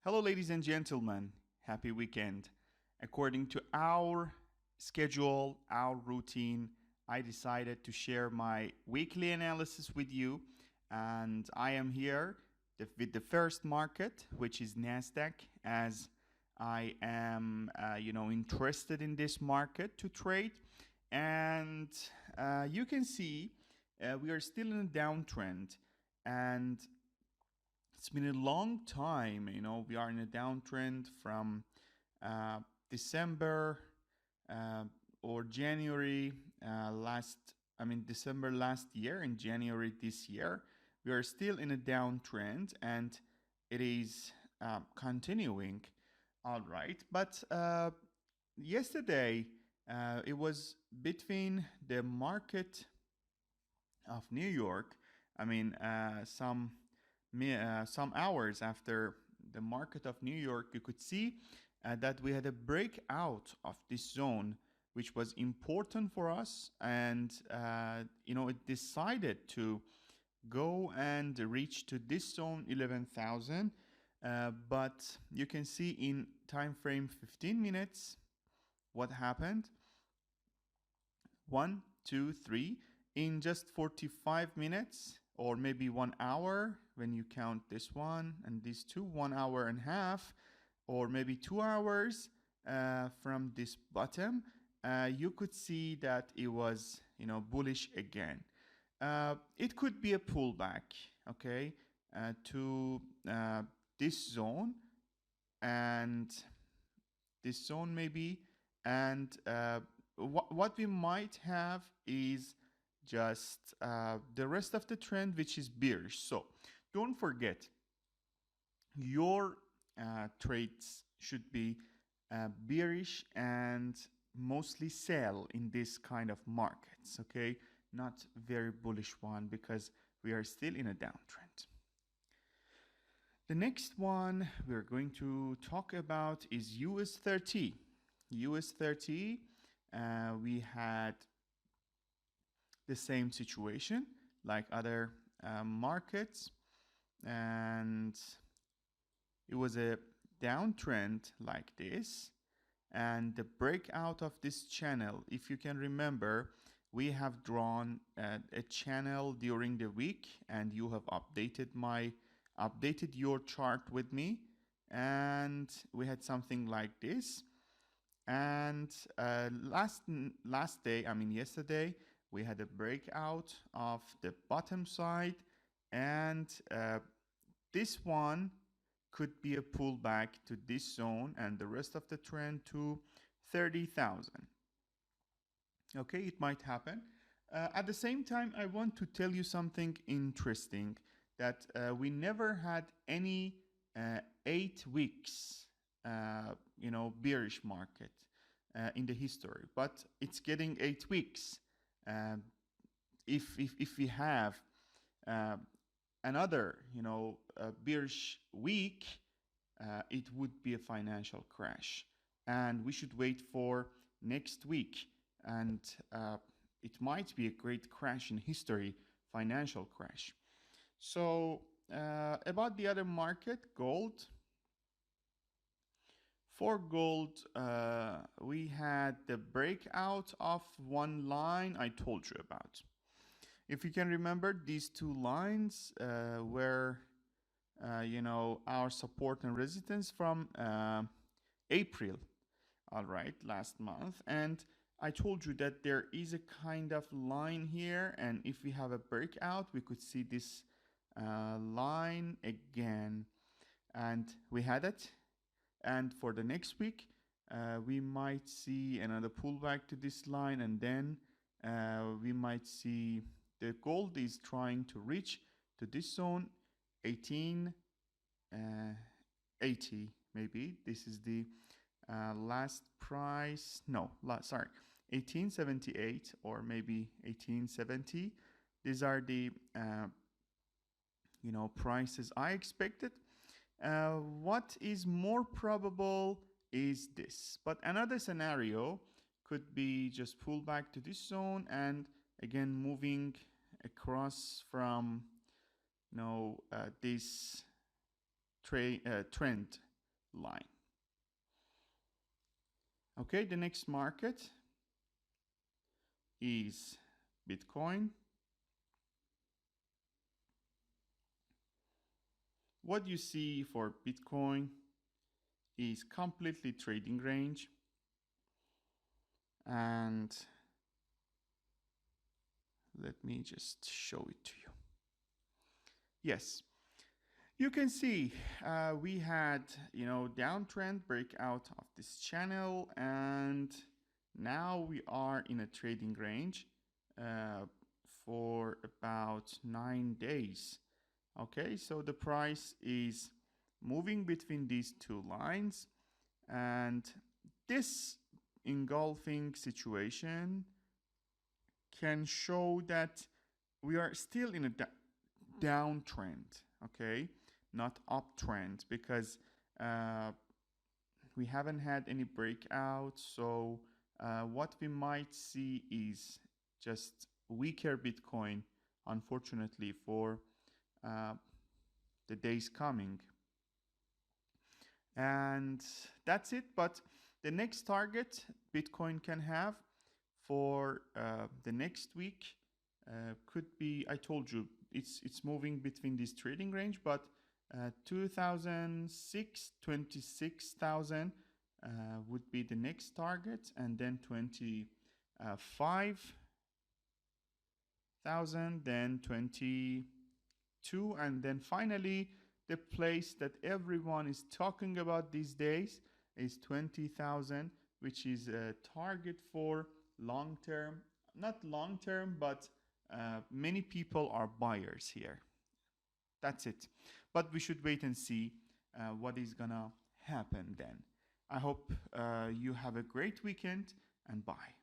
Hello, ladies and gentlemen. Happy weekend. According to our schedule, our routine, I decided to share my weekly analysis with you. And I am here with the first market, which is NASDAQ, as I am, interested in this market to trade. And you can see we are still in a downtrend. And it's been a long time, we are in a downtrend from uh, December or January December last year and January this year. We are still in a downtrend and it is continuing. All right. But yesterday it was between the market of New York. Some hours after the market of New York, you could see that we had a breakout of this zone, which was important for us, and it decided to go and reach to this zone 11,000. But you can see in time frame 15 minutes what happened. 1, 2, 3 in just 45 minutes or maybe 1 hour when you count this one and these two, 1 hour and a half or maybe 2 hours from this bottom, you could see that it was bullish again. It could be a pullback, okay, to this zone and this zone maybe, and what we might have is just the rest of the trend, which is bearish. So don't forget, your trades should be bearish and mostly sell in this kind of markets, okay? Not very bullish one, because we are still in a downtrend. The next one we're going to talk about is US 30. US 30, we had the same situation like other markets, and it was a downtrend like this, and the breakout of this channel, if you can remember, we have drawn a channel during the week, and you have updated your chart with me, and we had something like this. And yesterday, we had a breakout of the bottom side, and this one could be a pullback to this zone and the rest of the trend to 30,000. Okay, it might happen. At the same time, I want to tell you something interesting, that we never had any 8 weeks bearish market in the history, but it's getting 8 weeks. If we have another bearish week, it would be a financial crash, and we should wait for next week, and it might be a great crash in history, financial crash. So about the other market, gold. For gold, we had the breakout of one line I told you about. If you can remember, these two lines were our support and resistance from April, all right, last month. And I told you that there is a kind of line here, and if we have a breakout, we could see this line again, and we had it. And for the next week, we might see another pullback to this line, and then we might see the gold is trying to reach to this zone, 1880 maybe. This is the last price. No, sorry, 1878 or maybe 1870. These are the prices I expected. What is more probable is this, but another scenario could be just pull back to this zone and again moving across from this trend line. Okay, the next market is Bitcoin. What you see for Bitcoin is completely trading range, and let me just show it to you. Yes, you can see we had, downtrend breakout of this channel, and now we are in a trading range for about 9 days. Okay, so the price is moving between these two lines, and this engulfing situation can show that we are still in a downtrend, okay, not uptrend, because we haven't had any breakout. So what we might see is just weaker Bitcoin, unfortunately, for the days coming. And that's it. But the next target Bitcoin can have for the next week could be, I told you, it's moving between this trading range, but 26,000 would be the next target, and then 25,000, then 22, and then finally the place that everyone is talking about these days is 20,000, which is a target for long term. Not long term, but many people are buyers here. That's it. But we should wait and see what is gonna happen then. I hope you have a great weekend, and bye.